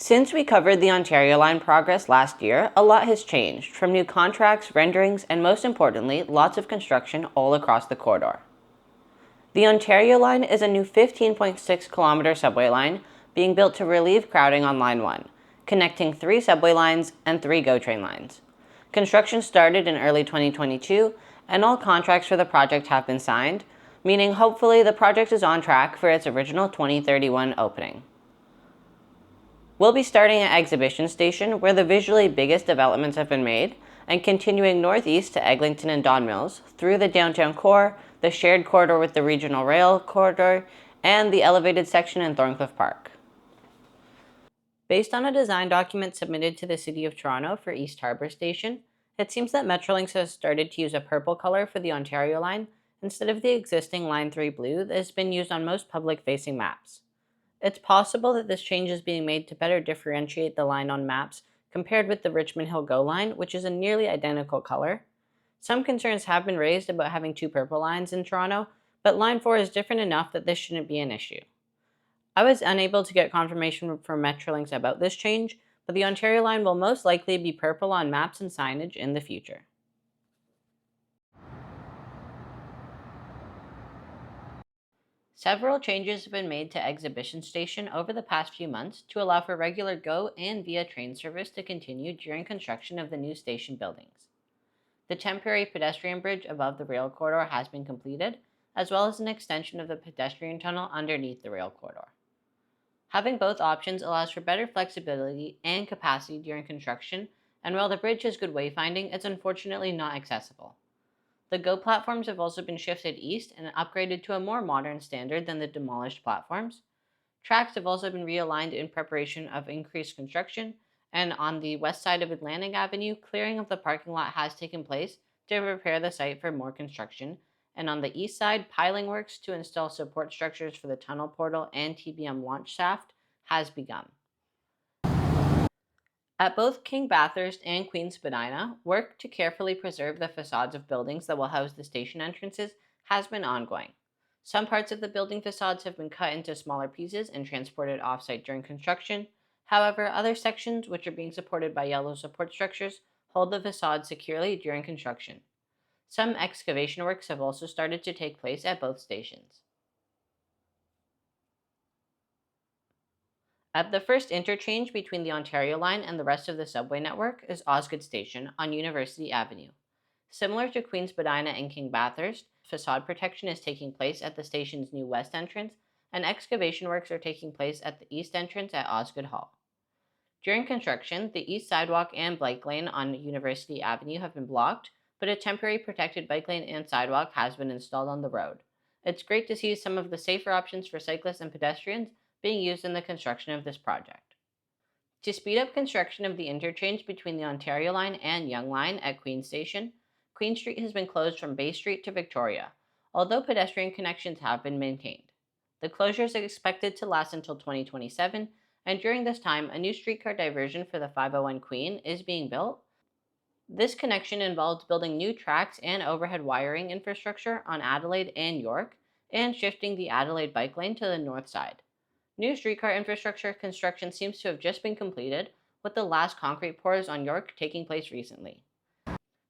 Since we covered the Ontario Line progress last year, a lot has changed, from new contracts, renderings, and most importantly, lots of construction all across the corridor. The Ontario Line is a new 15.6-kilometer subway line being built to relieve crowding on Line 1, connecting 3 subway lines and 3 GO train lines. Construction started in early 2022, and all contracts for the project have been signed, meaning hopefully the project is on track for its original 2031 opening. We'll be starting at Exhibition Station, where the visually biggest developments have been made, and continuing northeast to Eglinton and Don Mills, through the downtown core, the shared corridor with the regional rail corridor, and the elevated section in Thorncliffe Park. Based on a design document submitted to the City of Toronto for East Harbour Station, it seems that Metrolinx has started to use a purple color for the Ontario Line instead of the existing Line 3 blue that has been used on most public-facing maps. It's possible that this change is being made to better differentiate the line on maps compared with the Richmond Hill GO line, which is a nearly identical color. Some concerns have been raised about having 2 purple lines in Toronto, but Line 4 is different enough that this shouldn't be an issue. I was unable to get confirmation from Metrolinx about this change, but the Ontario Line will most likely be purple on maps and signage in the future. Several changes have been made to Exhibition Station over the past few months to allow for regular GO and VIA train service to continue during construction of the new station buildings. The temporary pedestrian bridge above the rail corridor has been completed, as well as an extension of the pedestrian tunnel underneath the rail corridor. Having both options allows for better flexibility and capacity during construction, and while the bridge has good wayfinding, it's unfortunately not accessible. The GO platforms have also been shifted east and upgraded to a more modern standard than the demolished platforms. Tracks have also been realigned in preparation of increased construction, and on the west side of Atlantic Avenue, clearing of the parking lot has taken place to prepare the site for more construction, and on the east side, piling works to install support structures for the tunnel portal and TBM launch shaft has begun. At both King Bathurst and Queen Spadina, work to carefully preserve the facades of buildings that will house the station entrances has been ongoing. Some parts of the building facades have been cut into smaller pieces and transported off-site during construction. However, other sections, which are being supported by yellow support structures, hold the facade securely during construction. Some excavation works have also started to take place at both stations. At the first interchange between the Ontario Line and the rest of the subway network is Osgoode Station on University Avenue. Similar to Queen Spadina and King Bathurst, facade protection is taking place at the station's new west entrance, and excavation works are taking place at the east entrance at Osgoode Hall. During construction, the east sidewalk and bike lane on University Avenue have been blocked, but a temporary protected bike lane and sidewalk has been installed on the road. It's great to see some of the safer options for cyclists and pedestrians being used in the construction of this project. To speed up construction of the interchange between the Ontario Line and Yonge Line at Queen Station, Queen Street has been closed from Bay Street to Victoria, although pedestrian connections have been maintained. The closure is expected to last until 2027, and during this time, a new streetcar diversion for the 501 Queen is being built. This connection involves building new tracks and overhead wiring infrastructure on Adelaide and York, and shifting the Adelaide bike lane to the north side. New streetcar infrastructure construction seems to have just been completed, with the last concrete pours on York taking place recently.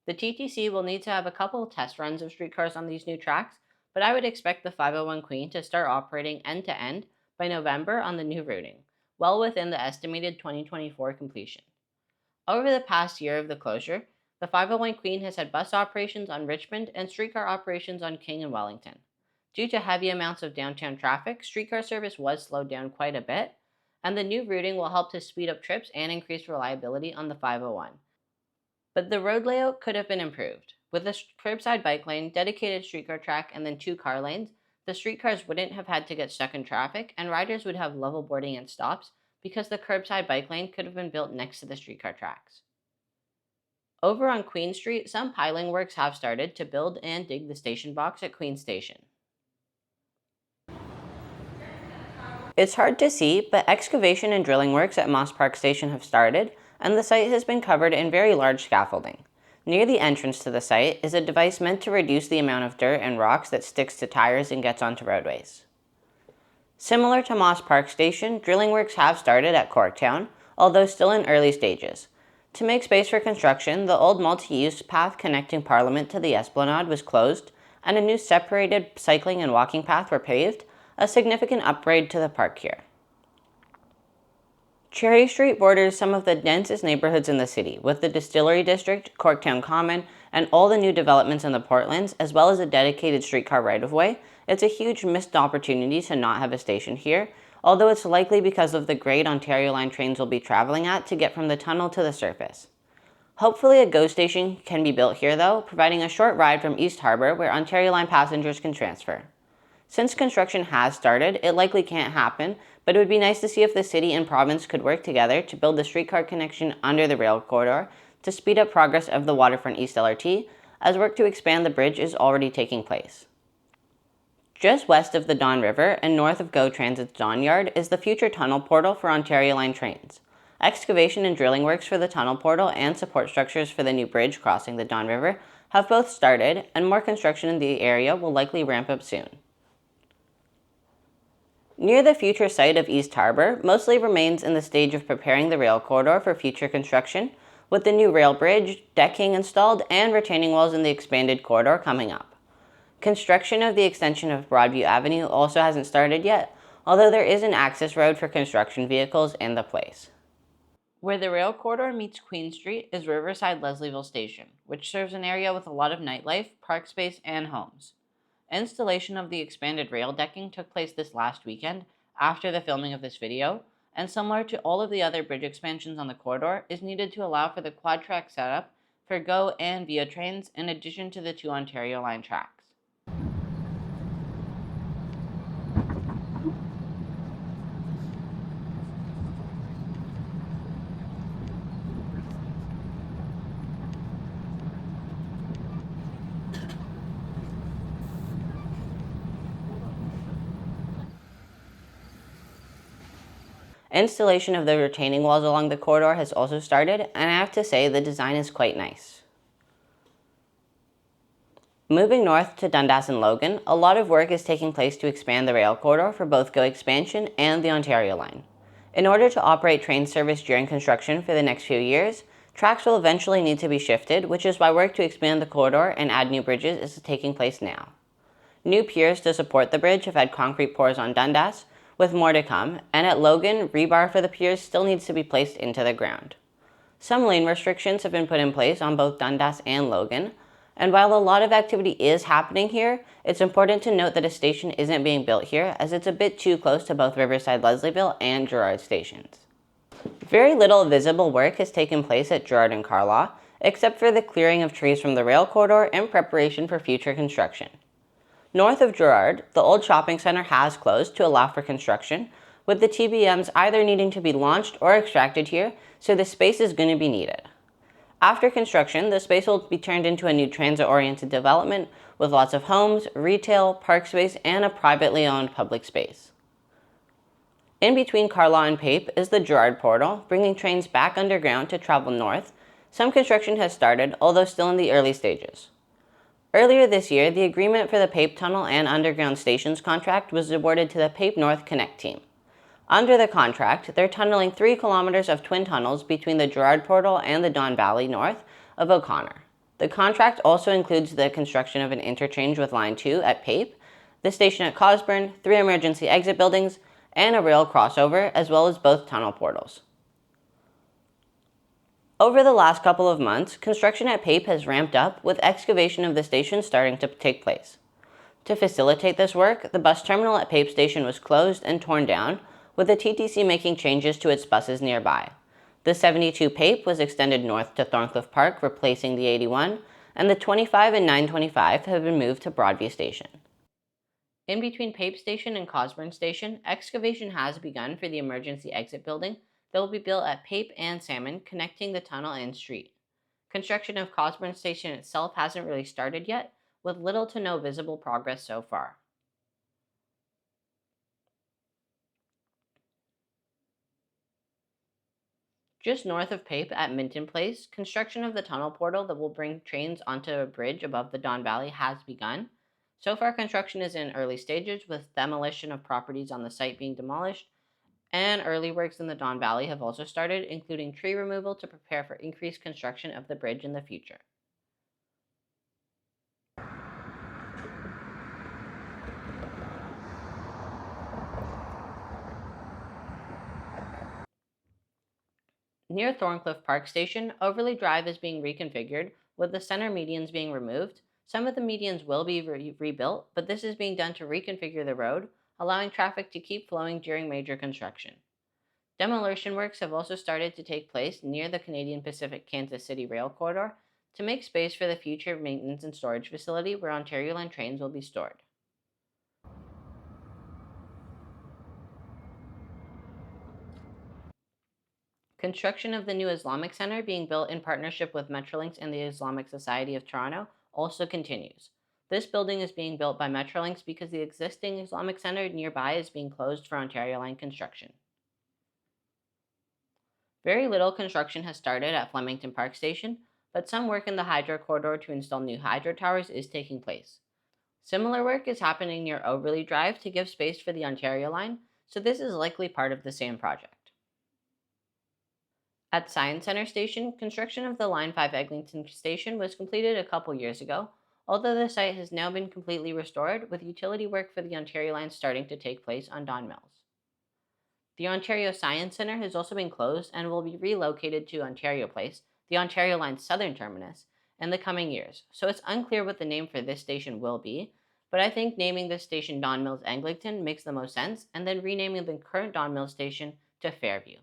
The TTC will need to have a couple of test runs of streetcars on these new tracks, but I would expect the 501 Queen to start operating end-to-end by November on the new routing, well within the estimated 2024 completion. Over the past year of the closure, the 501 Queen has had bus operations on Richmond and streetcar operations on King and Wellington. Due to heavy amounts of downtown traffic, streetcar service was slowed down quite a bit, and the new routing will help to speed up trips and increase reliability on the 501. But the road layout could have been improved. With a curbside bike lane, dedicated streetcar track, and then 2 car lanes, the streetcars wouldn't have had to get stuck in traffic, and riders would have level boarding and stops because the curbside bike lane could have been built next to the streetcar tracks. Over on Queen Street, some piling works have started to build and dig the station box at Queen Station. It's hard to see, but excavation and drilling works at Moss Park Station have started, and the site has been covered in very large scaffolding. Near the entrance to the site is a device meant to reduce the amount of dirt and rocks that sticks to tires and gets onto roadways. Similar to Moss Park Station, drilling works have started at Corktown, although still in early stages. To make space for construction, the old multi-use path connecting Parliament to the Esplanade was closed, and a new separated cycling and walking path were paved, a significant upgrade to the park here. Cherry Street borders some of the densest neighborhoods in the city, with the Distillery District, Corktown Common, and all the new developments in the Portlands, as well as a dedicated streetcar right-of-way. It's a huge missed opportunity to not have a station here, although it's likely because of the grade Ontario Line trains will be traveling at to get from the tunnel to the surface. Hopefully a GO station can be built here though, providing a short ride from East Harbour where Ontario Line passengers can transfer. Since construction has started, it likely can't happen, but it would be nice to see if the city and province could work together to build the streetcar connection under the rail corridor to speed up progress of the Waterfront East LRT, as work to expand the bridge is already taking place. Just west of the Don River and north of GO Transit's Don Yard is the future tunnel portal for Ontario Line trains. Excavation and drilling works for the tunnel portal and support structures for the new bridge crossing the Don River have both started, and more construction in the area will likely ramp up soon. Near the future site of East Harbour mostly remains in the stage of preparing the rail corridor for future construction, with the new rail bridge, decking installed, and retaining walls in the expanded corridor coming up. Construction of the extension of Broadview Avenue also hasn't started yet, although there is an access road for construction vehicles in the place. Where the rail corridor meets Queen Street is Riverside Leslieville Station, which serves an area with a lot of nightlife, park space, and homes. Installation of the expanded rail decking took place this last weekend after the filming of this video, and similar to all of the other bridge expansions on the corridor, is needed to allow for the quad track setup for GO and Via trains in addition to the 2 Ontario Line tracks. Installation of the retaining walls along the corridor has also started, and I have to say the design is quite nice. Moving north to Dundas and Logan, a lot of work is taking place to expand the rail corridor for both GO expansion and the Ontario Line. In order to operate train service during construction for the next few years, tracks will eventually need to be shifted, which is why work to expand the corridor and add new bridges is taking place now. New piers to support the bridge have had concrete pours on Dundas, with more to come, and at Logan, rebar for the piers still needs to be placed into the ground. Some lane restrictions have been put in place on both Dundas and Logan, and while a lot of activity is happening here, it's important to note that a station isn't being built here, as it's a bit too close to both Riverside Leslieville and Gerrard stations. Very little visible work has taken place at Gerrard and Carlaw, except for the clearing of trees from the rail corridor in preparation for future construction. North of Gerrard, the old shopping center has closed to allow for construction, with the TBMs either needing to be launched or extracted here, so the space is going to be needed. After construction, the space will be turned into a new transit-oriented development with lots of homes, retail, park space, and a privately owned public space. In between Carlaw and Pape is the Gerrard portal, bringing trains back underground to travel north. Some construction has started, although still in the early stages. Earlier this year, the agreement for the Pape Tunnel and Underground Stations contract was awarded to the Pape North Connect team. Under the contract, they're tunneling 3 kilometers of twin tunnels between the Gerrard Portal and the Don Valley north of O'Connor. The contract also includes the construction of an interchange with Line 2 at Pape, the station at Cosburn, 3 emergency exit buildings, and a rail crossover, as well as both tunnel portals. Over the last couple of months, construction at Pape has ramped up, with excavation of the station starting to take place. To facilitate this work, the bus terminal at Pape Station was closed and torn down, with the TTC making changes to its buses nearby. The 72 Pape was extended north to Thorncliffe Park, replacing the 81, and the 25 and 925 have been moved to Broadview Station. In between Pape Station and Cosburn Station, excavation has begun for the emergency exit building that will be built at Pape and Salmon, connecting the tunnel and street. Construction of Cosburn Station itself hasn't really started yet, with little to no visible progress so far. Just north of Pape at Minton Place, construction of the tunnel portal that will bring trains onto a bridge above the Don Valley has begun. So far, construction is in early stages, with demolition of properties on the site being demolished And early works in the Don Valley have also started, including tree removal to prepare for increased construction of the bridge in the future. Near Thorncliffe Park Station, Overley Drive is being reconfigured, with the center medians being removed. Some of the medians will be rebuilt, but this is being done to reconfigure the road, allowing traffic to keep flowing during major construction. Demolition works have also started to take place near the Canadian Pacific Kansas City Rail Corridor to make space for the future maintenance and storage facility where Ontario Line trains will be stored. Construction of the new Islamic Center, being built in partnership with Metrolinx and the Islamic Society of Toronto, also continues. This building is being built by Metrolinx because the existing Islamic Center nearby is being closed for Ontario Line construction. Very little construction has started at Flemingdon Park Station, but some work in the hydro corridor to install new hydro towers is taking place. Similar work is happening near Overley Drive to give space for the Ontario Line, so this is likely part of the same project. At Science Center Station, construction of the Line 5 Eglinton Station was completed a couple years ago, although the site has now been completely restored, with utility work for the Ontario Line starting to take place on Don Mills. The Ontario Science Centre has also been closed and will be relocated to Ontario Place, the Ontario Line's southern terminus, in the coming years, so it's unclear what the name for this station will be, but I think naming this station Don Mills Eglinton makes the most sense, and then renaming the current Don Mills station to Fairview.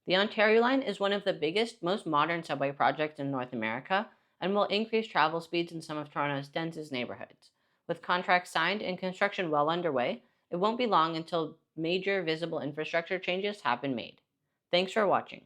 The Ontario Line is one of the biggest, most modern subway projects in North America and will increase travel speeds in some of Toronto's densest neighborhoods. With contracts signed and construction well underway, it won't be long until major visible infrastructure changes have been made. Thanks for watching.